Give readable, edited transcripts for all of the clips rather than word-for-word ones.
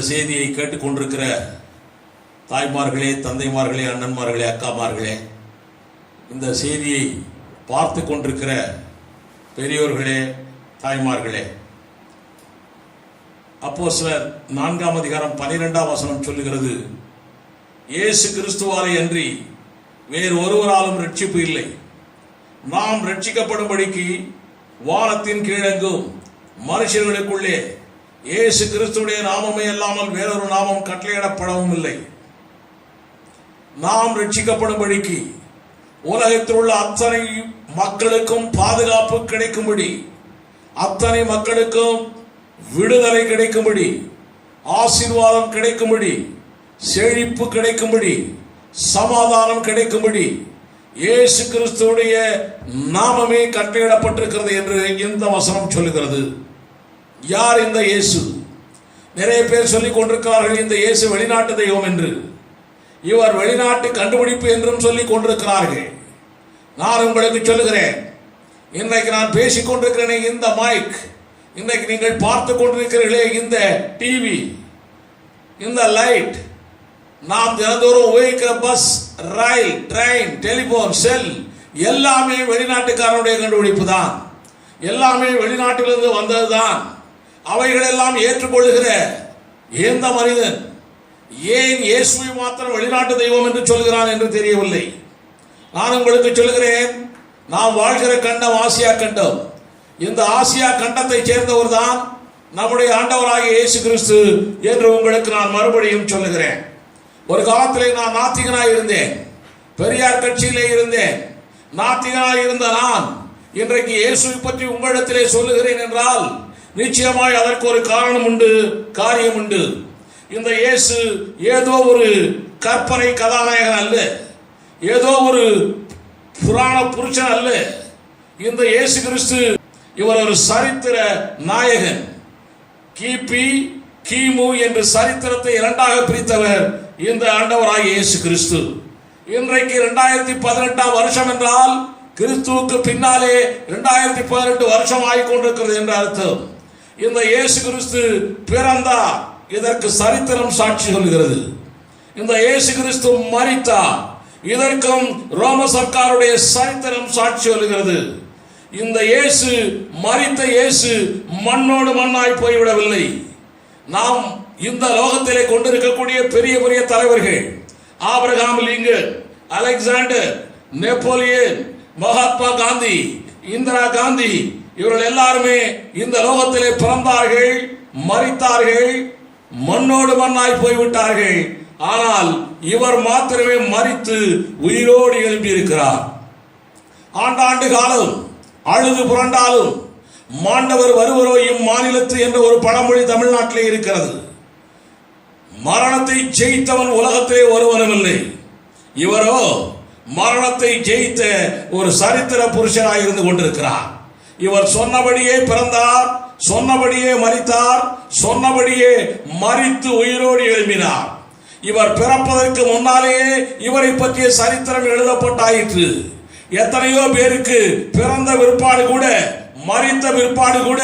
செய்தியை கேட்டுக்கொண்டிருக்கிற தாய்மார்களே, தந்தைமார்களே, அண்ணன்மார்களே, அக்காமார்களே, இந்த செய்தியை பார்த்து கொண்டிருக்கிற பெரியோர்களே, தாய்மார்களே, அப்போஸ்தலர் 4ஆம் அதிகாரம் 12ஆம் வசனம் சொல்லுகிறது, இயேசு கிறிஸ்துவாலே அன்றி வேறு ஒருவராலும் ரட்சிப்பு இல்லை. நாம் ரட்சிக்கப்படும்படிக்கு வானத்தின் கீழெங்கும் மனுஷர்களுக்குள்ளே இயேசு கிறிஸ்துடைய நாமமே அல்லாமல் வேறொரு நாமம் கட்டளையிடப்படவும் இல்லை. நாம் ரட்சிக்கப்படும்படிக்கு உலகத்தில் உள்ள அத்தனை மக்களுக்கும் பாதுகாப்பு கிடைக்கும்படி, அத்தனை மக்களுக்கும் விடுதலை கிடைக்கும்படி, ஆசீர்வாதம் கிடைக்கும்படி, செழிப்பு கிடைக்கும்படி, சமாதானம் கிடைக்கும்படி இயேசு கிறிஸ்துவுடைய நாமமே கட்டளையிடப்பட்டிருக்கிறது என்று இந்த வசனம் சொல்லுகிறது. யார் இந்த இயேசு? நிறைய பேர் சொல்லிக் கொண்டிருக்கிறார்கள் இந்த இயேசு வெளிநாட்டு தெய்வம் என்று, இவர் வெளிநாட்டு கண்டுபிடிப்பு என்றும் சொல்லிக் கொண்டிருக்கிறார்கள். நான் உங்களுக்கு சொல்லுகிறேன், இன்றைக்கு நான் பேசிக் கொண்டிருக்கிறேன் இந்த மைக், இன்றைக்கு நீங்கள் பார்த்து கொண்டிருக்கிறீர்களே இந்த டிவி, இந்த லைட், நாம் தினந்தோறும் உபயோகிக்கிற பஸ், ரயில், ட்ரெயின், டெலிபோன், செல் எல்லாமே வெளிநாட்டுக்காரனுடைய கண்டுபிடிப்பு தான். எல்லாமே வெளிநாட்டிலிருந்து வந்ததுதான். அவைகளெல்லாம் ஏற்றுக்கொள்ளுகிற எந்த மனிதன் ஏன் இயேசுவை மாத்திரம் வெளிநாட்டு தெய்வம் என்று சொல்கிறான் என்று தெரியவில்லை. நான் உங்களுக்கு சொல்லுகிறேன், நாம் வாழ்கிற கண்டம் ஆசியா கண்டம். இந்த ஆசியா கண்டத்தை சேர்ந்தவர் தான் நம்முடைய ஆண்டவராகிய இயேசு கிறிஸ்து என்று உங்களுக்கு நான் மறுபடியும் சொல்லுகிறேன். ஒரு காலத்திலே நான் நாத்திகனாய் இருந்தேன், பெரியார் கட்சியிலே இருந்தேன். நாத்திகனாய் இருந்த நான் இன்றைக்கு இயேசுவை பற்றி உங்களிடத்திலே சொல்லுகிறேன் என்றால் நிச்சயமாய் அதற்கு ஒரு காரணம் உண்டு, காரியம் உண்டு. இந்த இயேசு ஏதோ ஒரு கற்பனை கதாநாயகன் அல்ல, ஏதோ ஒரு புராண புருஷன் அல்ல. இந்த இயேசு கிறிஸ்து இவர் ஒரு சரித்திர நாயகன். கிபி, கிமு என்று சரித்திரத்தை இரண்டாக பிரித்தவர் இந்த ஆண்டவராகிய இயேசு கிறிஸ்து. இன்றைக்கு 2018ஆம் வருஷம் என்றால் கிறிஸ்துவுக்கு பின்னாலே 2018 வருஷம் ஆகிக்கொண்டிருக்கிறது என்ற அர்த்தம். இந்த இயேசு கிறிஸ்து பிறந்தார், இதற்கு சரித்திரம் சாட்சி சொல்கிறது. இந்த இயேசு கிறிஸ்து மரித்தார், இதற்கும் ரோம சர்க்காருடைய சரித்திரம் சாட்சி சொல்கிறது. இந்த இயேசு, மரித்த இயேசு மண்ணோடு மண்ணாய் போய்விடவில்லை. நாம் இந்த லோகத்திலே கொண்டிருக்கக்கூடிய பெரிய பெரிய தலைவர்கள், Abraham Lincoln, Alexander, Napoleon, Mahatma Gandhi, Indira Gandhi, இவர்கள் எல்லாருமே இந்த லோகத்திலே பிறந்தார்கள், மரித்தார்கள், மண்ணோடு மண்ணாய் போய்விட்டார்கள். ஆனால் இவர் மாத்திரமே மரித்து உயிரோடு எழுப்பி இருக்கிறார். ஆண்டாண்டு காலம் அழுது புரண்டாலும் மாண்டவர் வருவரோ இம்மாநிலத்து என்ற ஒரு பழமொழி தமிழ்நாட்டிலே இருக்கிறது. மரணத்தை ஜெயித்தவன் உலகத்திலே ஒருவனும் இல்லை. இவரோ மரணத்தை ஜெயித்த ஒரு சரித்திர புருஷனாய் இருந்து கொண்டிருக்கிறார். இவர் சொன்னபடியே பிறந்தார், சொன்னபடியே மரித்தார், சொன்னபடியே மரித்து உயிரோடு எழுப்பினார். இவர் பிறப்பதற்கு முன்னாலேயே இவரை பற்றிய சரித்திரம் எழுதப்பட்டாயிற்று. எத்தனையோ பேருக்கு பிறந்த விற்பாடு கூட, மரித்த விற்பாடு கூட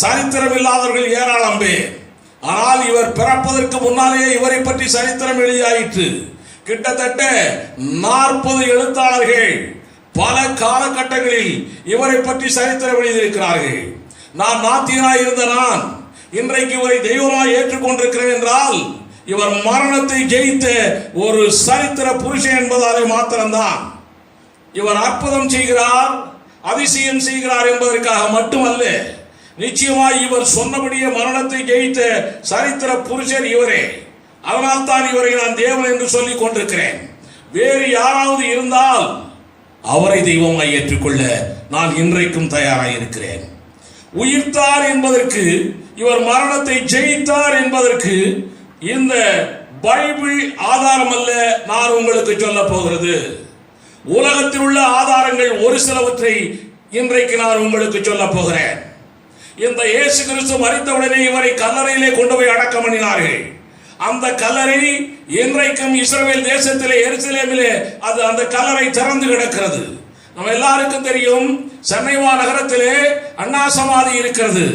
சரித்திரம் இல்லாதவர்கள் ஏராளம் பேர். ஆனால் இவர் பிறப்பதற்கு முன்னாலேயே இவரை பற்றி சரித்திரம் எழுதியாயிற்று. கிட்டத்தட்ட 40 எழுத்தாளர்கள் பல காலகட்டங்களில் இவரை பற்றி சரித்திரம் எழுதியிருக்கிறார்கள். நான் நாத்திகனாய் இருந்த நான் இன்றைக்கு இவரை தெய்வமாய் ஏற்றுக்கொண்டிருக்கிறேன் என்றால் இவர் மரணத்தை ஜெயித்த ஒரு சரித்திர புருஷன் என்பதாலே மாத்திரம்தான். இவர் அற்புதம் செய்கிறார், அதிசயம் செய்கிறார் என்பதற்காக மட்டுமல்ல, நிச்சயமாய் இவர் சொன்னபடியே மரணத்தை ஜெயித்த சரித்திர புருஷர் இவரே. அதனால் தான் இவரை நான் தேவன் என்று சொல்லிக் கொண்டிருக்கிறேன். வேறு யாராவது இருந்தால் அவரை தெய்வமாய் ஏற்றுக்கொள்ள நான் இன்றைக்கும் தயாராக இருக்கிறேன். உயிர்த்தார் என்பதற்கு, இவர் மரணத்தை ஜெயித்தார் என்பதற்கு இந்த பைபிள் ஆதாரம் அல்ல நான் உங்களுக்கு சொல்ல போகிறது. உலகத்தில் உள்ள ஆதாரங்கள் ஒரு சிலவற்றை இன்றைக்கு நான் உங்களுக்கு சொல்ல போகிறேன். இந்த இயேசு கிறிஸ்து மரித்தவுடனே இவரை கல்லறையிலே கொண்டு போய் அடக்கம் பண்ணினார்கள். அந்த கல்லறை இன்றைக்கும் இஸ்ரவேல் தேசத்திலே எருசலேமிலே அந்த கல்லறை திறந்து கிடக்கிறது. நம்ம எல்லாருக்கும் தெரியும், சென்னை மாநகரத்திலே அண்ணா சமாதி இருக்கிறது.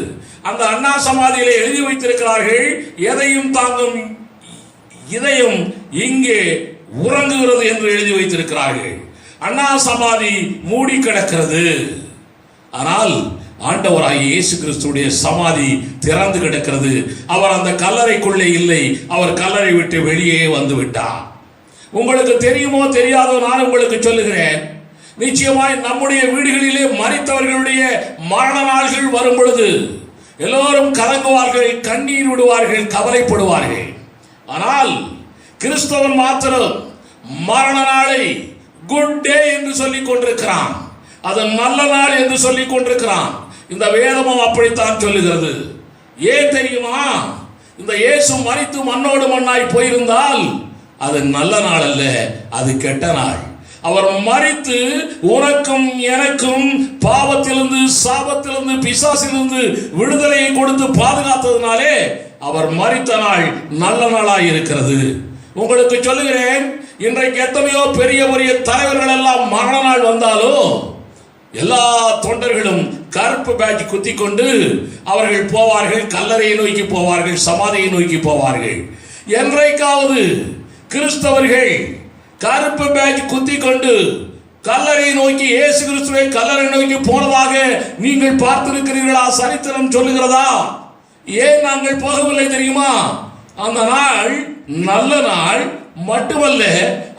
அந்த அண்ணா சமாதியிலே எழுதி வைத்திருக்கிறார்கள், எதையும் தாங்கும் இதயம் இங்கே உறங்குகிறது என்று எழுதி வைத்திருக்கிறார்கள். அண்ணா சமாதி மூடி கிடக்கிறது. ஆனால் ஆண்டவராகிய இயேசு கிறிஸ்துடைய சமாதி திறந்து கிடக்கிறது. அவர் அந்த கல்லறைக்குள்ளே இல்லை, அவர் கல்லறை விட்டு வெளியே வந்து விட்டார். உங்களுக்கு தெரியுமோ தெரியாதோ, நான் உங்களுக்கு சொல்லுகிறேன், நிச்சயமாய் நம்முடைய வீடுகளிலே மரித்தவர்களுடைய மரண நாள்கள் வரும் பொழுது எல்லோரும் கலங்குவார்கள், கண்ணீர் விடுவார்கள், கவலைப்படுவார்கள். ஆனால் கிறிஸ்தவன் மாத்திரம் மரண நாளை குட் டே என்று சொல்லிக் கொண்டிருக்கிறான், அது நல்ல நாள் என்று சொல்லிக் கொண்டிருக்கிறான். இந்த வேதமும் அப்படித்தான் சொல்லுகிறது. ஏன் தெரியுமா? இந்த இயேசு மரித்து மண்ணோடு மண்ணாய் போயிருந்தால் அது நல்ல நாள் அல்ல, அது கெட்ட நாள். அவர் மரித்து உனக்கும் எனக்கும் பாவத்திலிருந்து, சாபத்திலிருந்து, பிசாசிலிருந்து விடுதலையை கொடுத்து பாதுகாத்ததினாலே அவர் மரித்த நாள் நல்ல நாளாய் இருக்கிறது. உங்களுக்கு சொல்லுகிறேன், இன்றைக்கு எத்தனையோ பெரிய பெரிய தலைவர்கள் எல்லாம் மரண நாள் வந்தாலும் எல்லா தொண்டர்களும் கருப்பு பேட்ச் குத்தி கொண்டு அவர்கள் போவார்கள், கல்லறையை நோக்கி போவார்கள், சமாதியை நோக்கி போவார்கள். என்றைக்காவது கிறிஸ்தவர்கள் கருப்பு பேட்ச் குத்தி கொண்டு கல்லறை நோக்கி, இயேசு கிறிஸ்துவை கல்லறை நோக்கி போனதாக நீங்கள் பார்த்திருக்கிறீர்களா? சரித்திரம் சொல்லுகிறதா? ஏன் நாங்கள் போகவில்லை தெரியுமா? அந்த நாள் நல்ல நாள் மட்டுமல்ல,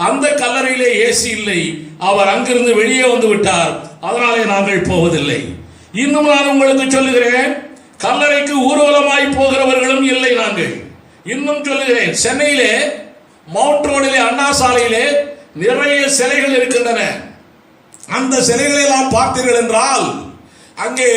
அந்த கல்லறையிலே இயேசு இல்லை, அவர் அங்கிருந்து வெளியே வந்து விட்டார். அதனாலே நாங்கள் போவதில்லை. இன்னும் நான் உங்களுக்கு சொல்லுகிறேன், கல்லறைக்கு ஊர்வலமாய் போகிறவர்களும் இல்லை நாங்கள். இன்னும் சொல்லுகிறேன், சென்னையிலே மவுண்ட் ரோடிலே அண்ணா சாலையிலே நிறைய சிலைகள் இருக்கின்றன. அந்த சிலைகளை எல்லாம் பார்த்தீர்கள் என்றால் அங்கே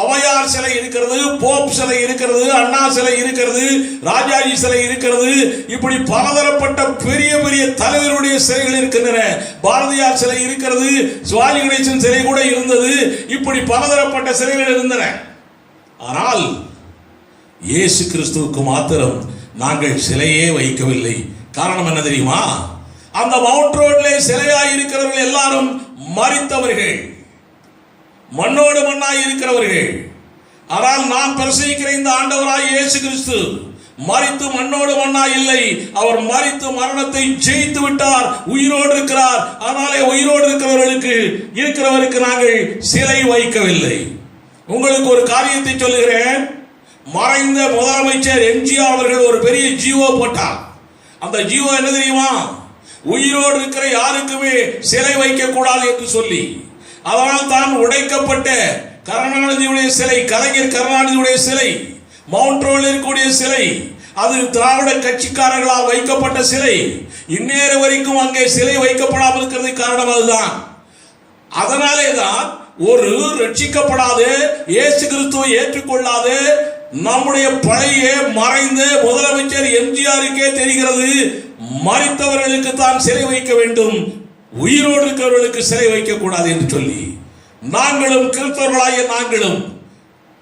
ஔவையார் சிலை இருக்கிறது, போப் சிலை இருக்கிறது, அண்ணா சிலை இருக்கிறது, ராஜாஜி சிலை இருக்கிறது. இப்படி பலதரப்பட்ட பெரிய பெரிய தலைவருடைய சிலைகள் இருக்கின்றன. பாரதியார் சிலை இருக்கிறது, சுவாமி கணேசன் சிலை கூட இருந்தது. இப்படி பலதரப்பட்ட சிலைகள் இருந்தன. ஆனால் இயேசு கிறிஸ்துவுக்கு மாத்திரம் நாங்கள் சிலையே வைக்கவில்லை. காரணம் என்ன தெரியுமா? அந்த மவுண்ட் ரோட்ல சிலையாய் இருக்கிறவர்கள் எல்லாரும் மரித்தவர்கள், மண்ணோடு மண்ணாய் இருக்கிறவர்கள். ஆனால் நான் பிரசங்கிக்கிற இந்த ஆண்டவராய் இயேசு கிறிஸ்து மரித்து மண்ணோடு மண்ணாய் இல்லை, அவர் மரித்து மரணத்தை ஜெயித்து விட்டார், உயிரோடு இருக்கிறார். அதனாலே உயிரோடு இருக்கிறவருக்கு நாங்கள் சிலை வைக்கவில்லை. உங்களுக்கு ஒரு காரியத்தை சொல்லுகிறேன். மறைந்த முதலமைச்சர் எம்ஜிஆர் அவர்கள் ஒரு பெரிய ஜீவோ போட்டார். அந்த ஜீவோ என்ன தெரியுமா? உயிரோடு இருக்கிற யாருக்குமே சிலை வைக்க கூடாது என்று சொல்லி. அதனால் தான் உடைக்கப்பட்ட கருணாநிதியுடைய சிலை, கலைஞர் கருணாநிதியுடைய சிலை, மவுண்ட் ரோடில் இருக்கக்கூடிய சிலை, அது திராவிட கட்சிக்காரர்களால் வைக்கப்பட்ட சிலை. இந்நேர வரைக்கும் அங்கே சிலை வைக்கப்படாமல் இருக்கிறது காரணம் அதுதான். அதனாலே தான் ஒரு ரட்சிக்கப்படாத, இயேசு கிறிஸ்துவை ஏற்றுக்கொள்ளாத நம்முடைய பழைய மறைந்த முதலமைச்சர் எம்ஜிஆருக்கே தெரிகிறது, மரித்தவர்களுக்கு தான் சிலை வைக்க வேண்டும், உயிரோடு இருக்கிறவர்களுக்கு சிலை வைக்க கூடாது என்று சொல்லி நாங்களும் கிறிஸ்தவர்களாகிய நாங்களும்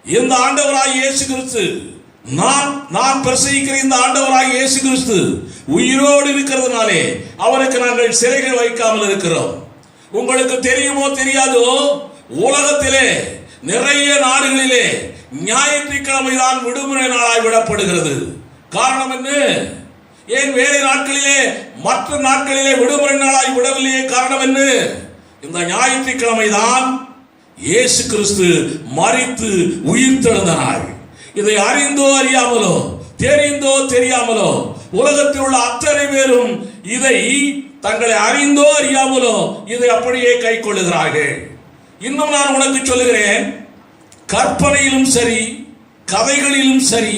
இந்த ஆண்டவராகிய இயேசு கிறிஸ்து, நான் பிரசங்கிக்கிற இந்த ஆண்டவராகிய இயேசு கிறிஸ்து உயிரோடு இருக்கிறதுனாலே அவருக்கு நாங்கள் சிலைகள் வைக்காமல் இருக்கிறோம். உங்களுக்கு தெரியுமோ தெரியாதோ, உலகத்திலே நிறைய நாடுகளிலே ஞாயிற்றுக்கிழமை தான் விடுமுறை நாளாய் விடப்படுகிறது. காரணம் என்ன? ஏன் வேறு நாட்களிலே, மற்ற நாட்களிலே விடுமுறை நாளாய் விடவில்லையே? காரணம் என்ன? இந்த ஞாயிற்றுக்கிழமை தான் இயேசு கிறிஸ்து மரித்து உயிர் தெழுந்த நாள். இதை அறிந்தோ அறியாமலோ, தெரிந்தோ தெரியாமலோ, உலகத்தில் உள்ள அத்தனை பேரும் இதை தங்களை அறிந்தோ அறியாமலோ இதை அப்படியே கை கொள்ளுகிறார்கள். இன்னும் நான் உனக்கு சொல்லுகிறேன், கற்பனையிலும் சரி, கதைகளிலும் சரி,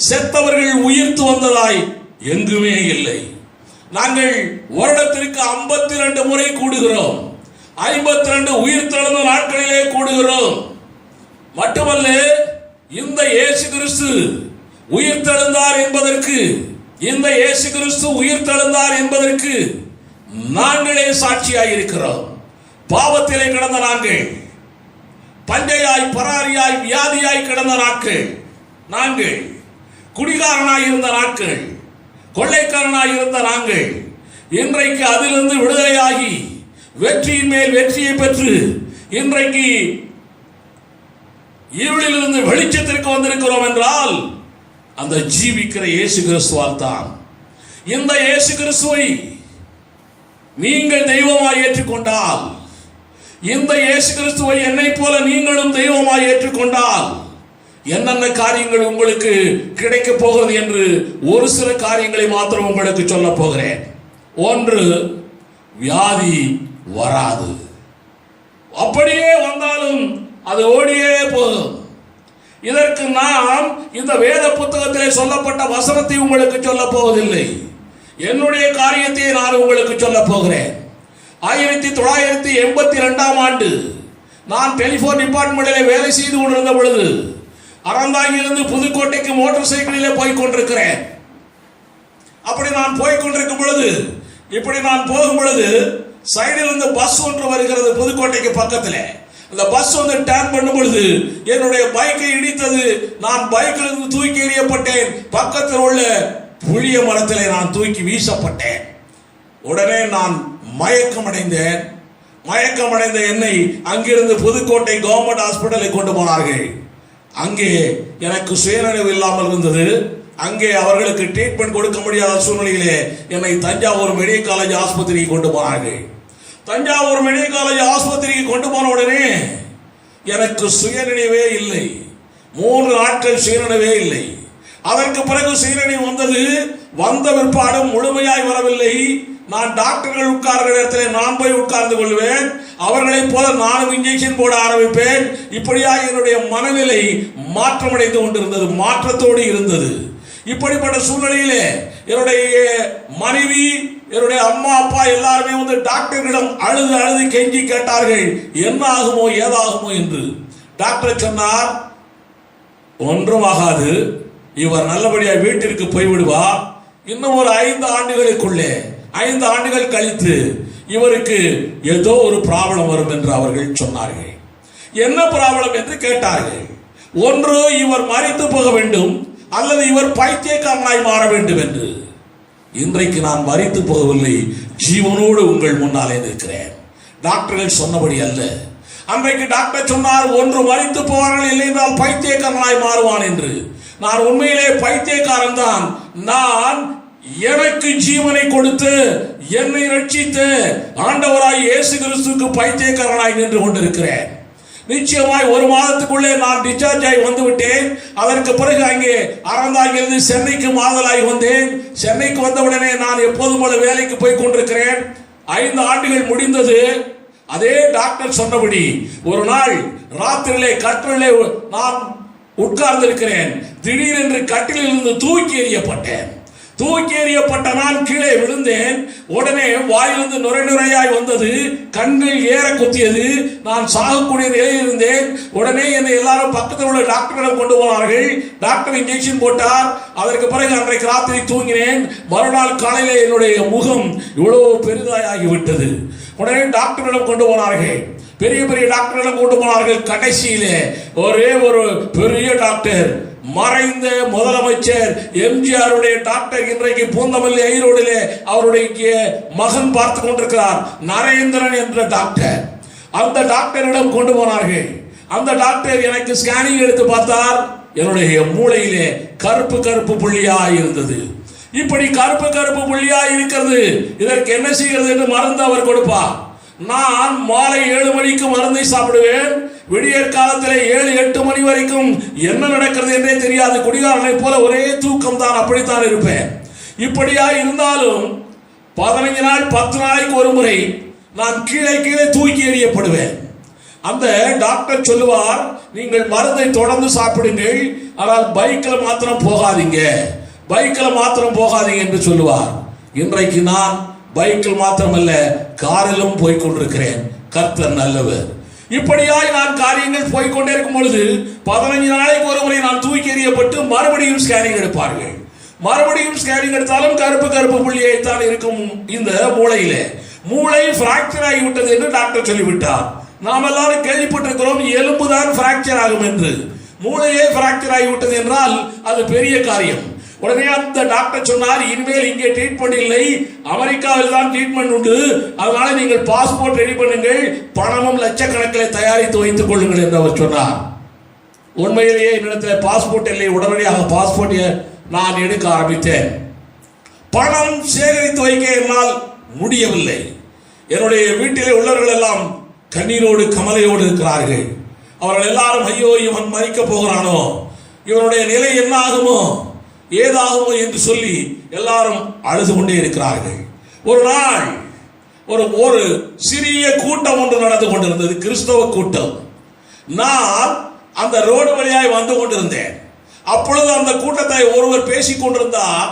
செத்தவர்கள் உயிர்த்து வந்ததாய் எங்குமே இல்லை. நாங்கள் வருடத்திற்கு 52 முறை கூடுகிறோம். 52 உயிர் தெழுந்த நாட்களிலே கூடுகிறோம். மட்டுமல்ல, இந்த இயேசு கிறிஸ்து உயிர் தெழுந்தார் என்பதற்கு, இந்த இயேசு கிறிஸ்து உயிர் தெழுந்தார் என்பதற்கு நாங்களே சாட்சியாய் இருக்கிறோம். பாவத்திலே கிடந்த நாங்கள், பஞ்சையாய், பராரியாய், வியாதியாய் கிடந்த நாட்கள் நாங்கள், குடிகாரனாய் இருந்த நாட்கள், கொள்ளைக்காரனாய் இருந்த நாங்கள், இன்றைக்கு அதிலிருந்து விடுதலையாகி வெற்றியின் மேல் வெற்றியை பெற்று இன்றைக்கு இருளிலிருந்து வெளிச்சத்திற்கு வந்திருக்கிறோம் என்றால் அந்த ஜீவிக்கிற இயேசு கிறிஸ்துவால் தான். இந்த இயேசு கிறிஸ்துவை நீங்கள் தெய்வமாய் ஏற்றுக்கொண்டால், இந்த இயேசு கிறிஸ்துவை என்னை போல நீங்களும் தெய்வமாய் ஏற்றுக்கொண்டால் என்னென்ன காரியங்கள் உங்களுக்கு கிடைக்க போகிறது என்று ஒரு சில காரியங்களை மாத்திரம் உங்களுக்கு சொல்ல போகிறேன். ஒன்று, வியாதி வராது. அப்படியே வந்தாலும் அது ஓடியே போகும். இதற்கு நாம் இந்த வேத புத்தகத்திலே சொல்லப்பட்ட வசனத்தை உங்களுக்கு சொல்ல போவதில்லை. என்னுடைய காரியத்தை நான் உங்களுக்கு சொல்ல போகிறேன். 1982 ஆண்டு நான் டெலிபோன் டிபார்ட்மெண்டிலே வேலை செய்து கொண்டிருந்த பொழுது அறந்தாங்கிலிருந்து புதுக்கோட்டைக்கு மோட்டார் சைக்கிளிலே போய் கொண்டிருக்கிறேன். அப்படி நான் போய் கொண்டிருக்கும் பொழுது, இப்படி நான் போகும் பொழுது சைடில் இருந்து பஸ் ஒன்று வருகிறது புதுக்கோட்டைக்கு பக்கத்தில். அந்த பஸ் வந்து டர்ன் பண்ணும் பொழுது என்னுடைய பைக்கை இடித்தது. நான் பைக்கில் இருந்து தூக்கி எறியப்பட்டேன். பக்கத்தில் உள்ள புளிய மரத்திலே நான் தூக்கி வீசப்பட்டேன். உடனே நான் மயக்கமடைந்தேன். மயக்கமடைந்த என்னை அங்கிருந்து புதுக்கோட்டை கவர்மெண்ட் ஹாஸ்பிட்டலை கொண்டு போனார்கள். அங்கே எனக்கு சுயநினைவு இல்லாமல் இருந்தது. அங்கே அவர்களுக்கு ட்ரீட்மெண்ட் கொடுக்க முடியாத சூழ்நிலையிலே என்னை தஞ்சாவூர் மெடிக்கல் காலேஜ் ஆஸ்பத்திரிக்கு கொண்டு போனார்கள். தஞ்சாவூர் மெடிக்கல் காலேஜ் ஆஸ்பத்திரிக்கு கொண்டு போன உடனே எனக்கு சுயநினைவே இல்லை. 3 நாட்கள் சுயநினைவே இல்லை. அதற்கு பிறகு சுயநினைவு வந்தது. வந்த பிற்பாடும் முழுமையாய் வரவில்லை. நான் டாக்டர்கள் உட்கார்ந்த இடத்துல நான் போய் உட்கார்ந்து கொள்வேன். அவர்களைப் போல நானும் இன்ஜெக்ஷன் போட ஆரம்பிப்பேன். இப்படியாக என்னுடைய மனநிலை மாற்றமடைந்து கொண்டிருந்தது, மாற்றத்தோடு இருந்தது. இப்படிப்பட்ட சூழ்நிலையிலே என்னுடைய மனைவி, என்னுடைய அம்மா, அப்பா எல்லாருமே வந்து டாக்டர்களிடம் அழுது கெஞ்சி கேட்டார்கள், என்ன ஆகுமோ ஏதாகுமோ என்று. டாக்டர் சொன்னார், ஒன்றும் ஆகாது, இவர் நல்லபடியாக வீட்டிற்கு போய்விடுவார். இன்னும் ஒரு 5 ஆண்டுகளுக்குள்ளே, 5 ஆண்டுகள் கழித்து இவருக்கு ஏதோ ஒரு ப்ராப்ளம் வரும் என்று அவர்கள் சொன்னார்கள். என்ன ப்ராப்ளம் என்று கேட்டார்கள். ஒன்று, இவர் மரித்து போக வேண்டும், அல்லது இவர் பைத்தியக்காரனாய் மாற வேண்டும் என்று. இன்றைக்கு நான் மரித்து போகவில்லை, ஜீவனோடு உங்கள் முன்னாலே நிற்கிறேன். டாக்டர்கள் சொன்னபடி அல்ல. அன்றைக்கு டாக்டர் சொன்னார், ஒன்று மரித்து போவார்கள், இல்லை என்றால் பைத்தியக்காரனாய் மாறுவான் என்று. நான் உண்மையிலே பைத்தியக்காரன் தான். நான் எனக்கு ஜீவனை கொடுத்து என்னை ரட்சித்து ஆண்டவராய் இயேசு கிறிஸ்துவுக்கு பைத்தியக்காரனாய் நின்று கொண்டிருக்கிறேன். நிச்சயமாய் 1 மாதத்துக்குள்ளே நான் டிஸ்சார்ஜ் ஆகி வந்து விட்டேன். அதற்கு பிறகு அங்கே அறந்தாங்கிலிருந்து சென்னைக்கு மாதலாகி வந்தேன். சென்னைக்கு வந்தவுடனே நான் எப்போதும் போல வேலைக்கு போய் கொண்டிருக்கிறேன். 5 ஆண்டுகள் முடிந்தது. அதே டாக்டர் சொன்னபடி ஒரு நாள் ராத்திரியிலே கட்டிலே நான் உட்கார்ந்திருக்கிறேன். திடீரென்று கட்டிலில் இருந்து தூக்கி எறியப்பட்டேன். தூக்கி எறியப்பட்ட நான் கீழே விழுந்தேன். உடனே வாயிலிருந்து நுரையாய் வந்தது, கண்கள் ஏற குத்தியது. நான் சாகக்கூடிய நிலையில் இருந்தேன். உடனே என்னை எல்லாரும் பக்கத்தில் உள்ள டாக்டரிடம் கொண்டு போனார்கள். டாக்டர் இன்ஜெக்ஷன் போட்டார். அதற்கு பிறகு அன்றைக்கு ராத்திரி தூங்கினேன். மறுநாள் காலையில் என்னுடைய முகம் இவ்வளவு பெரிதாகிவிட்டது. உடனே டாக்டரிடம் கொண்டு போனார்கள். பெரிய பெரிய டாக்டரிடம் கொண்டு போனார்கள். கடைசியிலே ஒரே ஒரு பெரிய டாக்டர், மறைந்த முதலமைச்சர் எம்ஜிஆருடைய டாக்டர், இன்றைக்கு பூந்தமல்லி ஈரோடிலே அவருடைய மகன் பார்த்து கொண்டிருக்கிறார், நரேந்திரன் என்ற டாக்டர். அந்த டாக்டரிடம் கொண்டு போனார்கள். அந்த டாக்டர் எனக்கு ஸ்கேனிங் எடுத்து பார்த்தார். என்னுடைய மூளையிலே கருப்பு புள்ளியாய் இருந்தது. இப்படி கருப்பு புள்ளியாய் இருக்கிறது, இதற்கு என்ன செய்கிறது என்று மருந்து அவர் கொடுப்பார். நான் மாலை 7 மணிக்கு மருந்தை சாப்பிடுவேன். விடியற் காலத்தில் 7-8 மணி வரைக்கும் என்ன நடக்கிறது என்றே தெரியாது. குடிகாரனை போல ஒரே தூக்கம் தான், அப்படித்தான் இருப்பேன். இப்படியா இருந்தாலும் 15 நாள் 10 நாளைக்கு ஒரு முறை நான் கீழே தூக்கி எறியப்படுவேன். அந்த டாக்டர் சொல்லுவார், நீங்கள் மருந்தை தொடர்ந்து சாப்பிடுங்கள், ஆனால் பைக்கில் மாத்திரம் போகாதீங்க, பைக்கில் மாத்திரம் போகாதீங்க என்று சொல்லுவார். இன்றைக்கு நான் பைக்கில் மாத்திரமல்ல, காரிலும் போய்கொண்டிருக்கிறேன். கர்த்தர் நல்லவர். இப்படியாய் நான் காரியங்கள் போய்கொண்டே இருக்கும் பொழுது 15 நாளைக்கு ஒரு முறை நான் தூக்கி எறியப்பட்டு மறுபடியும் ஸ்கேனிங் எடுப்பார்கள். மறுபடியும் ஸ்கேனிங் எடுத்தாலும் கருப்பு புள்ளியைத்தான் இருக்கும். இந்த மூளை பிராக்சர் ஆகிவிட்டது என்று டாக்டர் சொல்லிவிட்டார். நாம் எல்லாரும் கேள்விப்பட்டிருக்கிறோம், எலும்பு தான் பிராக்சர் ஆகும் என்று. மூளையே பிராக்சர் ஆகிவிட்டது என்றால் அது பெரிய காரியம். உடனே அந்த டாக்டர் சொன்னார், இனிமேல் இங்கே ட்ரீட்மெண்ட் இல்லை, அமெரிக்காவில் தான் ட்ரீட்மெண்ட் உண்டு. அதனால நீங்கள் பாஸ்போர்ட் ரெடி பண்ணுங்கள், பணமும் லட்சக்கணக்கில் தயாரித்து வைத்துக் கொள்ளுங்கள் என்று அவர் சொன்னார். உண்மையிலேயே என்னிடத்தில் பாஸ்போர்ட் இல்லை. உடனடியாக பாஸ்போர்ட்டை நான் எடுக்க ஆரம்பித்தேன். பணம் சேகரித்து வைக்க என்னால் முடியவில்லை. என்னுடைய வீட்டிலே உள்ளவர்கள் எல்லாம் கண்ணீரோடு கமலையோடு இருக்கிறார்கள். அவர்கள் எல்லாரும் ஐயோ இவன் மறிக்க போகிறானோ, இவனுடைய நிலை என்ன ஆகுமோ ஏதாகுமோ என்று சொல்லி எல்லாரும் அழுது கொண்டே இருக்கிறார்கள். ஒரு நாள் ஒரு சிறிய கூட்டம் ஒன்று நடந்து கொண்டிருந்தது, கிறிஸ்தவ கூட்டம். நான் அந்த ரோடு வழியாய் வந்து கொண்டிருந்தேன். அப்பொழுது அந்த கூட்டத்தை ஒருவர் பேசிக் கொண்டிருந்தார்.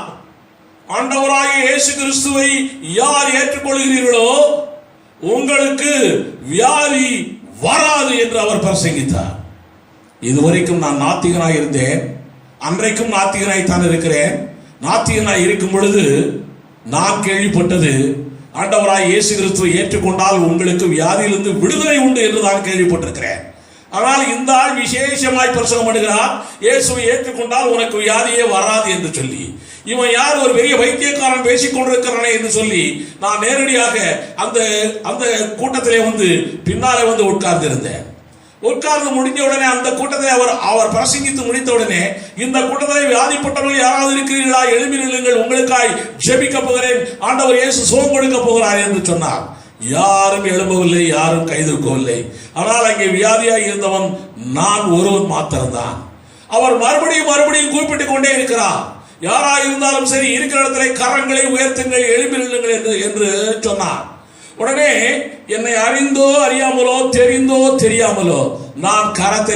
ஆண்டவராகிய இயேசு கிறிஸ்துவை யார் ஏற்றுக்கொள்கிறீர்களோ உங்களுக்கு வியாதி வராது என்று அவர் பிரசங்கித்தார். இதுவரைக்கும் நான் நாத்திகனாய் இருந்தேன். அன்றைக்கும் நாத்திகனாய் தான் இருக்கிறேன். நாத்திகனாய் இருக்கும் பொழுது நான் கேள்விப்பட்டது, ஆண்டவராய் இயேசு கிறிஸ்துவை ஏற்றுக்கொண்டால் உங்களுக்கு வியாதியிலிருந்து விடுதலை உண்டு என்று நான் கேள்விப்பட்டிருக்கிறேன். ஆனால் இந்த ஆள் விசேஷமாய் பிரசங்கம் பண்ணுகிறார், இயேசுவை ஏற்றுக்கொண்டால் உனக்கு வியாதியே வராது என்று சொல்லி. இவன் யார், ஒரு பெரிய வைத்தியக்காரன் பேசிக் கொண்டிருக்கிறானே என்று சொல்லி நான் நேரடியாக அந்த கூட்டத்திலே வந்து பின்னாலே வந்து உட்கார்ந்திருந்தேன். உட்கார்ந்து முடிஞ்ச உடனே அந்த கூட்டத்தை அவர் பிரசங்கித்து முடித்த உடனே, இந்த கூட்டத்தில் வியாதிப்பட்டவர்கள் யாராவது இருக்கிறீர்களா, எழுப்பி நில்லுங்கள், உங்களுக்காய் ஜெபிக்க போகிறேன், ஆண்டவர் இயேசு சுகம் கொடுக்க போகிறார் என்று சொன்னார். யாரும் எழும்பவில்லை, யாரும் கைதூக்கவில்லை. ஆனால் அங்கே வியாதியாக இருந்தவன் நான் ஒருவன் மாத்திரம்தான். அவர் மறுபடியும் கூப்பிட்டுக் கொண்டே இருக்கிறார். யாரா இருந்தாலும் சரி, இருக்கிற இடத்துல கரங்களை உயர்த்துங்கள், எழுப்பி நில்லுங்கள் என்று சொன்னார். உடனே என்னை அறிந்தோ அறியாமலோ தெரிந்தோ தெரியாமலோ நான் கரத்தை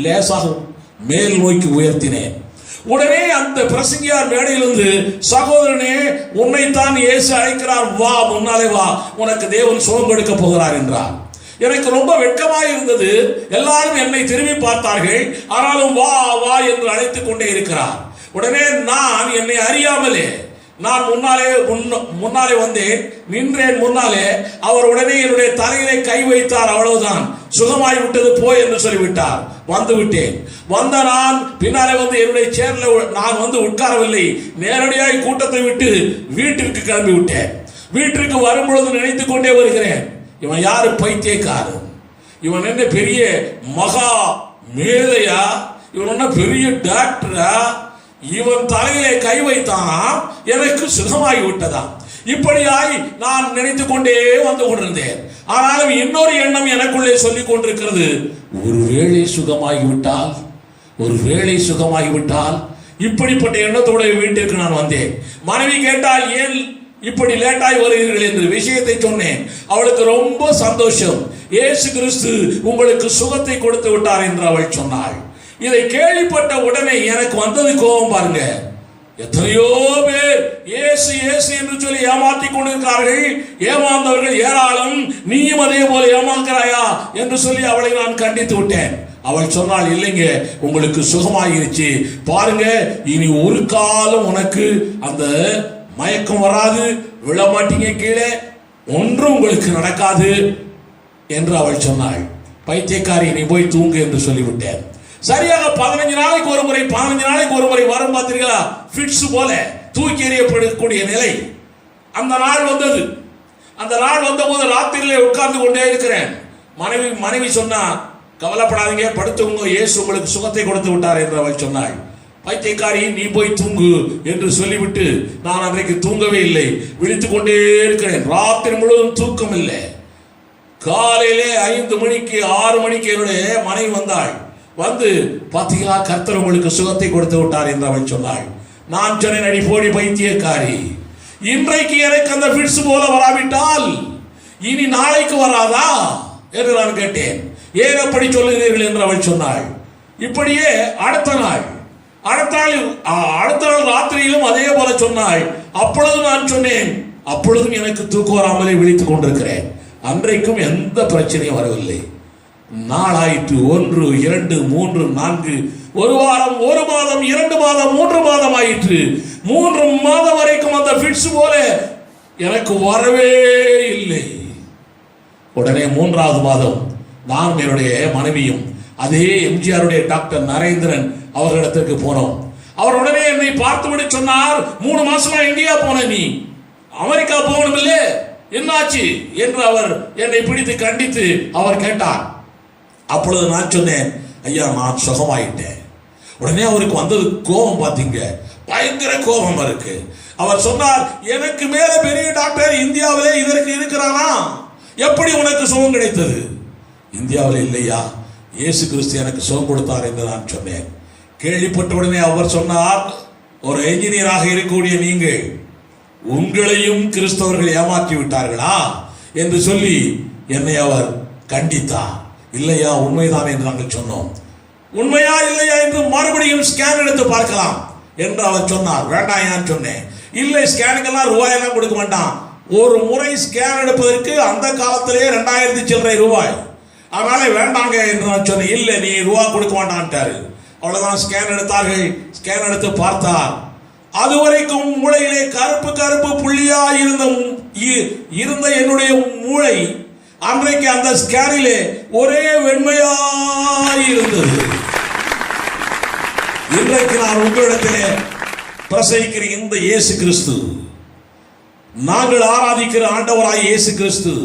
லேசாகும் மேல் நோக்கி உயர்த்தினேன். உடனே அந்த பிரசங்கியார் மேடையிலிருந்து, சகோதரனே உன்னைத்தான் இயேசு அழைக்கிறார், வா முன்னாலே வா, உனக்கு தேவன் சுகம் கொடுக்க போகிறார் என்றார். எனக்கு ரொம்ப வெட்கமாய் இருந்தது. எல்லாரும் என்னை திரும்பி பார்த்தார்கள். ஆனாலும் வா வா என்று அழைத்துக் கொண்டே இருக்கிறார். உடனே நான் என்னை அறியாமலே நான் முன்னாலே வந்தேன், நின்றேன் முன்னாலே. அவர் உடனே என்னுடைய தலையிலே கை வைத்தார். அவ்வளவுதான், சுகமாய் விட்டது போய் என்று சொல்லிவிட்டார். வந்து விட்டேன். வந்த நான் பின்னாலே வந்து என்னுடைய சேர்ல நான் வந்து உட்காரவில்லை, நேரடியாக கூட்டத்தை விட்டு வீட்டிற்கு கிளம்பி விட்டேன். வீட்டிற்கு வரும்பொழுது நினைத்துக் கொண்டே வருகிறேன், இவன் யாரு, பைத்தியக்காரன், இவன் என்ன பெரிய மகா மேதையா, இவன் என்ன பெரிய டாக்டரா, இவன் தலையிலே கை வைத்தானா, எனக்கு சுகமாகி விட்டதா, இப்படியாய் நான் நினைத்துக் கொண்டே வந்து கொண்டிருந்தேன். ஆனாலும் இன்னொரு எண்ணம் எனக்குள்ளே சொல்லிக் கொண்டிருக்கிறது, ஒருவேளை சுகமாகிவிட்டால். இப்படிப்பட்ட எண்ணத்தோட வீட்டிற்கு நான் வந்தேன். மனைவி கேட்டால், ஏன் இப்படி லேட்டாய் வருகிறீர்கள் என்று விஷயத்தை சொன்னேன். அவளுக்கு ரொம்ப சந்தோஷம். இயேசு கிறிஸ்து உங்களுக்கு சுகத்தை கொடுத்து விட்டார் என்று அவள் சொன்னாள். இதை கேள்விப்பட்ட உடனே எனக்கு வந்தது கோபம் பாருங்க. எத்தனையோ பேர் இயேசு இயேசு என்று சொல்லி ஏமாற்றிக் கொண்டிருக்கிறார்கள். ஏமாந்தவர்கள் ஏராளம், நீயும் அதே போல ஏமாக்கிறாயா என்று சொல்லி அவளை நான் கண்டித்து விட்டேன். அவள் சொன்னால், இல்லைங்க உங்களுக்கு சுகமாகிருச்சு பாருங்க, இனி ஒரு காலம் உனக்கு அந்த மயக்கம் வராது, விழமாட்டீங்க கீழே, ஒன்றும் உங்களுக்கு நடக்காது என்று அவள் சொன்னாள். பைத்தியக்காரி, நீ போய் தூங்கு என்று சொல்லிவிட்டேன். சரியாக 15 நாளைக்கு ஒரு முறை வரும் பார்த்தீர்களா, ஃபிட்ஸ் போல தூக்கி எறியப்படக்கூடிய நிலை. அந்த நாள் வந்தது. அந்த நாள் வந்தபோது ராத்திரியிலே உட்கார்ந்து கொண்டே இருக்கிறேன். மனைவி சொன்னா, கவலைப்படாதீங்க, படுத்துங்க, இயேசு உங்களுக்கு சுகத்தை கொடுத்து விட்டார் என்று அவள் சொன்னாள். பைத்தியக்காரி, நீ போய் தூங்கு என்று சொல்லிவிட்டு நான் அன்றைக்கு தூங்கவே இல்லை, விழித்துக் கொண்டே இருக்கிறேன். ராத்திரி முழுவதும் தூக்கம் இல்லை. காலையிலே 5 மணிக்கு 6 மணிக்கு என்னுடைய மனைவி வந்தாள். வந்து, பாத்தீங்களா, கர்த்தர் உங்களுக்கு சுகத்தை கொடுத்து விட்டார் என்று அவள் சொன்னாள். நான் சொன்னேன், அடி போடி பைத்தியக்காரி, இன்றைக்கு எனக்கு அந்த ஃபிட்ஸ் போல வராவிட்டால் இனி நாளைக்கு வராதா என்று நான் கேட்டேன். ஏன் அப்படி சொல்லுகிறீர்கள் என்று அவள் சொன்னாள். இப்படியே அடுத்த நாள் ராத்திரியிலும் அதே போல சொன்னாள். அப்பொழுது நான் சொன்னேன், அப்பொழுதும் எனக்கு தூக்கம் வராமலே விழித்துக் கொண்டிருக்கிறேன். அன்றைக்கும் எந்த பிரச்சனையும் வரவில்லை. நாளாயிற்று, 1, 2, 3, 4, 1 வாரம், 1 மாதம், 2 மாதம், 3 மாதம் ஆயிற்று. 3 மாதம் வரைக்கும் அந்த ஃபிட்ஸ் போல எனக்கு வரவே இல்லை. உடனே 3வது மாதம் நான் என்னுடைய மனைவியும் அதே எம்ஜிஆருடைய டாக்டர் நரேந்திரன் அவர்களிடத்திற்கு போனோம். அவர் உடனே என்னை பார்த்துவிட்டு சொன்னார், 3 மாசமா எங்கேயா போன நீ, அமெரிக்கா போகணும் இல்ல, என்னாச்சு என்று அவர் என்னை பிடித்து கண்டித்து அவர் கேட்டார். அப்பொழுது நான் சொன்னேன், ஐயா நான் சுகமாயிட்டேன். உடனே அவருக்கு வந்தது கோபம், பார்த்தீங்க, பயங்கர கோபம் இருக்கு. அவர் சொன்னார், எனக்கு மேல பெரிய டாக்டர் இந்தியாவிலே இதற்கு இருக்கிறானா? எப்படி உனக்கு சுகம் கிடைத்தது? இந்தியாவில் இல்லையா, இயேசு கிறிஸ்து எனக்கு சுகம் கொடுத்தார் என்று நான் சொன்னேன். கேள்விப்பட்ட உடனே அவர் சொன்னார், ஒரு என்ஜினியராக இருக்கக்கூடிய நீங்கள் உங்களையும் கிறிஸ்தவர்கள் ஏமாற்றி விட்டார்களா என்று சொல்லி என்னை அவர் கண்டித்தார். இல்லையா, உண்மைதான் என்று நாங்கள் சொன்னோம். உண்மையா இல்லையா என்று மறுபடியும் ஸ்கேன் எடுத்து பார்க்கலாம் என்று அவர் சொன்னார். வேண்டாம் நான் சொன்னேன், இல்லை ஸ்கேனுக்கெல்லாம் ரூபாயெல்லாம் கொடுக்க வேண்டாம், ஒரு முறை ஸ்கேன் எடுப்பதற்கு அந்த காலத்திலே 2000 சில்லறை ரூபாய், அதனால வேண்டாங்க என்று நான் சொன்னேன். இல்லை நீ ரூபா கொடுக்க வேண்டான்ட்டாரு. அவ்வளவுதான், ஸ்கேன் எடுத்தார்கள். ஸ்கேன் எடுத்து பார்த்தார், அதுவரைக்கும் மூளையிலே கருப்பு கருப்பு புள்ளியா இருந்த என்னுடைய மூளை அன்றைக்கு அந்த ஸ்கேனிலே ஒரே வெண்மையாய் இருந்தது. இன்றைக்கு நான் உங்களிடத்திலே பிரசங்கிக்கிற இந்த இயேசு கிறிஸ்து, நாங்கள் ஆராதிக்கிற ஆண்டவராய் இயேசு கிறிஸ்து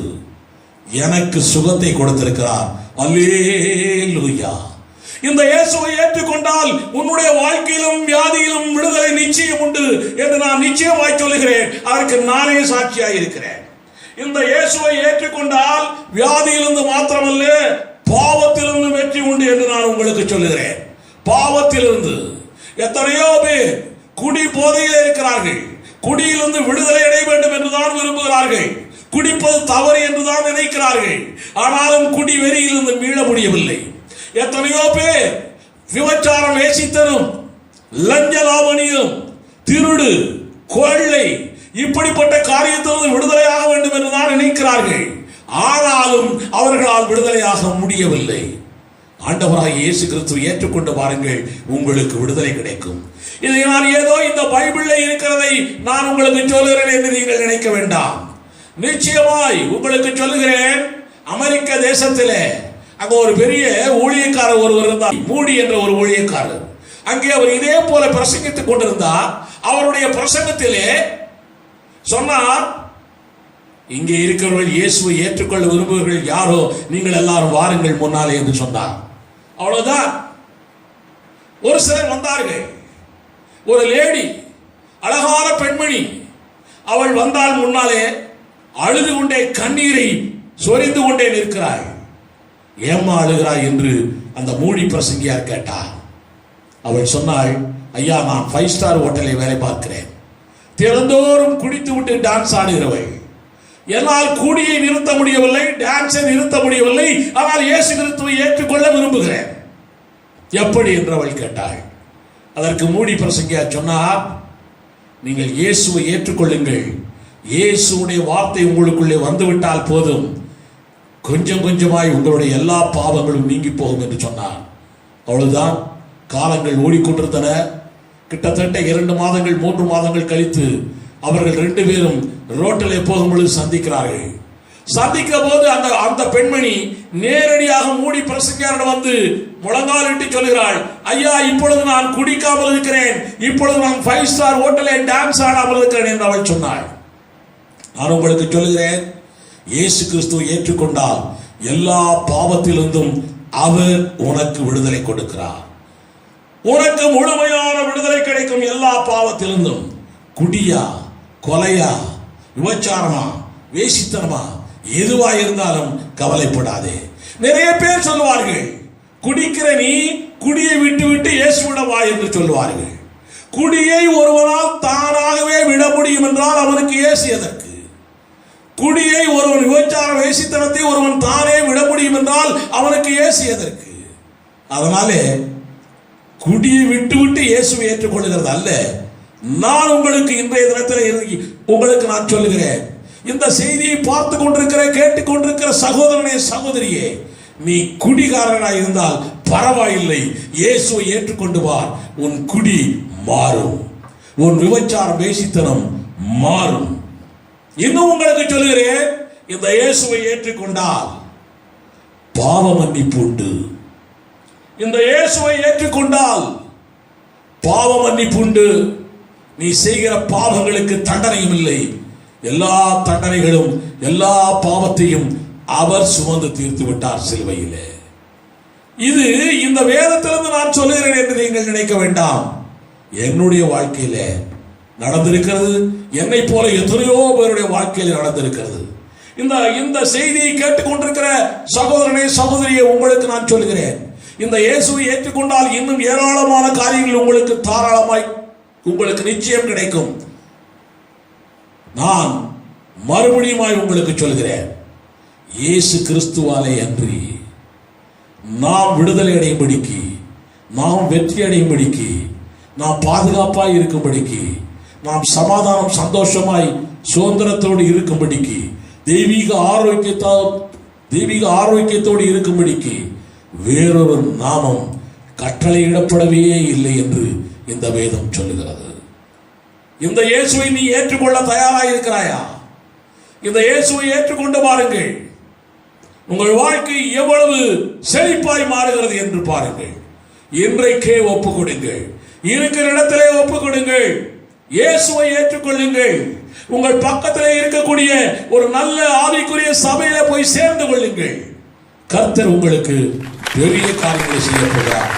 எனக்கு சுகத்தை கொடுத்திருக்கிறார். அல்லேலூயா. இந்த இயேசுவை ஏற்றுக்கொண்டால் உன்னுடைய வாழ்க்கையிலும் வியாதியிலும் விடுதலை நிச்சயம் உண்டு என்று நான் நிச்சயமாய் சொல்லுகிறேன். அதற்கு நானே சாட்சியாய் இருக்கிறேன். இந்த இயேசுவை ஏற்றுக்கொண்டால் வியாதியிலிருந்து மாத்திரமல்ல, பாவத்திலிருந்து வெற்றி உண்டு என்று நான் உங்களுக்கு சொல்லுகிறேன். பாவத்திலிருந்து எத்தனையோ பேர் குடி போதையில் இருக்கிறார்கள். குடியிலிருந்து விடுதலை அடைய வேண்டும் என்றுதான் விரும்புகிறார்கள். குடிப்பது தவறு என்றுதான் நினைக்கிறார்கள். ஆனாலும் குடி வெறியிலிருந்து மீள முடியவில்லை. எத்தனையோ பேர் விபச்சாரம், வேசித்தனம், லஞ்ச லாவணியம், திருடு, கொள்ளை, இப்படிப்பட்ட காரியத்திலிருந்து விடுதலையாக வேண்டும் என்றுதான் நினைக்கிறார்கள். ஆனாலும் அவர்களால் விடுதலையாக முடியவில்லை. ஆண்டவராகிய இயேசு கிறிஸ்துவை ஏற்றுக்கொண்டு பாருங்கள், உங்களுக்கு விடுதலை கிடைக்கும். இதை நான் ஏதோ இந்த பைபிளில் இருக்கிறதை நான் உங்களுக்கு சொல்லுகிறேன் என்று நீங்கள் நினைக்க வேண்டாம். நிச்சயமாய் உங்களுக்கு சொல்லுகிறேன். அமெரிக்க தேசத்திலே அங்க ஒரு பெரிய ஊழியக்காரர் ஒருவர் இருந்தார், மூடி என்ற ஒரு ஊழியக்காரர். அங்கே அவர் இதே போல பிரசங்கித்துக் கொண்டிருந்தார். அவருடைய பிரசங்கத்திலே சொன்னார், இங்கே இருக்கிறவர்கள் இயேசுவை ஏற்றுக்கொள்ள விரும்புகிறவர்கள் யாரோ நீங்கள் எல்லாரும் வாருங்கள் முன்னாலே என்று சொன்னார். அவ்வளவுதான். ஒரு சிலர் வந்தார்கள். ஒரு லேடி, அழகான பெண்மணி, அவள் வந்தால் முன்னாலே அழுது கொண்டே கண்ணீரை சொரிந்து கொண்டே நிற்கிறாள். ஏம்மா அழுகிறாய் என்று அந்த மூடி பிரசங்கியார் கேட்டார். அவள் சொன்னாள், ஐயா நான் 5 ஸ்டார் ஹோட்டலில் வேலை பார்க்கிறேன். திறந்தோறும் குடித்து விட்டு டான்ஸ் ஆடுகிறவள். என்னால் கூடியை நிறுத்த முடியவில்லை, டான்ஸை நிறுத்த முடியவில்லை. ஆனால் இயேசு கிறிஸ்துவை ஏற்றுக்கொள்ள விரும்புகிறேன். எப்படி என்று அவள் கேட்டாள். அதற்கு மூடி பிரசங்கியார் சொன்னார், நீங்கள் இயேசுவை ஏற்றுக்கொள்ளுங்கள். இயேசுடைய வார்த்தை உங்களுக்குள்ளே வந்துவிட்டால் போதும், கொஞ்சம் கொஞ்சமாய் உங்களுடைய எல்லா பாவங்களும் நீங்கி போகும் என்று சொன்னார். அவ்வளவுதான். காலங்கள் ஓடிக்கொண்டிருந்தன. கிட்டத்தட்ட 2 மாதங்கள் 3 மாதங்கள் கழித்து அவர்கள் 2 பேரும் ரோட்டில் போகும்பொழுது சந்திக்கிறார்கள். சந்திக்கிற போது அந்த பெண்மணி நேரடியாக மூடி பிரசங்கியாரிடம் வந்து முழங்காலிட்டு சொல்கிறாள், ஐயா இப்பொழுது நான் குடிக்காமல் இருக்கிறேன், இப்பொழுது நான் 5 ஸ்டார் ஹோட்டலில் டான்ஸ் ஆடாமல் இருக்கிறேன் என்று அவள் சொன்னாள். நான் உங்களுக்கு சொல்லுகிறேன், இயேசு கிறிஸ்துவை ஏற்றுக்கொண்டால் எல்லா பாவத்திலிருந்தும் அவர் உனக்கு விடுதலை கொடுக்கிறார். உனக்கு முழுமையான விடுதலை கிடைக்கும். எல்லா பாவத்திலிருந்தும். குடியா, கொலையா, விபச்சாரமா, வேசித்தனமா, எதுவா இருந்தாலும் கவலைப்படாதே. நிறைய பேர் சொல்லுவார்கள், குடிக்கிற நீ குடியை விட்டு விட்டு இயேசுவிடம் வா என்று சொல்லுவார்கள். குடியை ஒருவனால் தானாகவே விட முடியும் என்றால் அவனுக்கு இயேசு எதற்கு? குடியை ஒருவன், விபச்சார வேசித்தனத்தை ஒருவன் தானே விட முடியும் என்றால் அவனுக்கு இயேசு எதற்கு? அதனாலே குடியை விட்டு விட்டு இயேசுவை ஏற்றுக்கொள்கிறது அல்ல. நான் உங்களுக்கு இன்றைய தினத்தில் உங்களுக்கு நான் சொல்லுகிறேன், இந்த செய்தியை பார்த்து கொண்டிருக்கிற கேட்டுக் கொண்டிருக்கிற சகோதரனே சகோதரியே, நீ குடிகாரனாக இருந்தால் பரவாயில்லை, இயேசுவை ஏற்றுக்கொண்டு வார். உன் குடி மாறும், உன் விபச்சார வேசித்தனம் மாறும். இன்னும் உங்களுக்கு சொல்லுகிறேன், இந்த இயேசுவை ஏற்றுக்கொண்டால் பாவ மன்னிப்பு உண்டு. இந்த இயேசுவை ஏற்றுக்கொண்டால் பாவ மன்னிப்பு உண்டு. நீ செய்கிற பாவங்களுக்கு தண்டனையும் இல்லை. எல்லா தண்டனைகளும் எல்லா பாவத்தையும் அவர் சுமந்து தீர்த்து விட்டார் சிலுவையிலே. இது இந்த வேதத்திலிருந்து நான் சொல்லுகிறேன் என்று நீங்கள் நினைக்க வேண்டாம். என்னுடைய வாழ்க்கையில நடந்திருக்கிறது. என்னை போல எத்தனையோ பேருடைய வாழ்க்கையில் நடந்திருக்கிறது. இந்த செய்தியை கேட்டுக்கொண்டிருக்கிற சகோதரனே சகோதரியை உங்களுக்கு நான் சொல்கிறேன், இந்த இயேசுவை ஏற்றுக்கொண்டால் இன்னும் ஏராளமான காரியங்கள் உங்களுக்கு தாராளமாய் உங்களுக்கு நிச்சயம் கிடைக்கும். நான் மறுபடியுமாய் உங்களுக்கு சொல்கிறேன், இயேசு கிறிஸ்துவாலே அன்றி நாம் விடுதலை அடையும்படிக்கு, நாம் வெற்றி அடையும்படிக்கு, நாம் பாதுகாப்பாய் இருக்கும்படிக்கு, நாம் சமாதானம் சந்தோஷமாய் சுதந்திரத்தோடு இருக்கும்படிக்கு, தெய்வீக ஆரோக்கியத்தோடு இருக்கும்படிக்கு வேறொரு நாமம் கட்டளையிடப்படவே இல்லை என்று இந்த வேதம் சொல்லுகிறது. இந்த இயேசுவை நீ ஏற்றுக்கொள்ள தயாராக இருக்கிறாயா? இந்த இயேசுவை ஏற்றுக்கொண்டு பாருங்கள், உங்கள் வாழ்க்கை எவ்வளவு செழிப்பாய் மாறுகிறது என்று பாருங்கள். இன்றைக்கே ஒப்பு கொடுங்கள், இருக்கிற இடத்திலே ஒப்பு கொடுங்கள், இயேசுவை ஏற்றுக்கொள்ளுங்கள். உங்கள் பக்கத்திலே இருக்கக்கூடிய ஒரு நல்ல ஆவிக்குரிய சபையில போய் சேர்ந்து கொள்ளுங்கள். கர்த்தர் உங்களுக்கு பெரிய காரியங்களை செய்ய போகிறார்.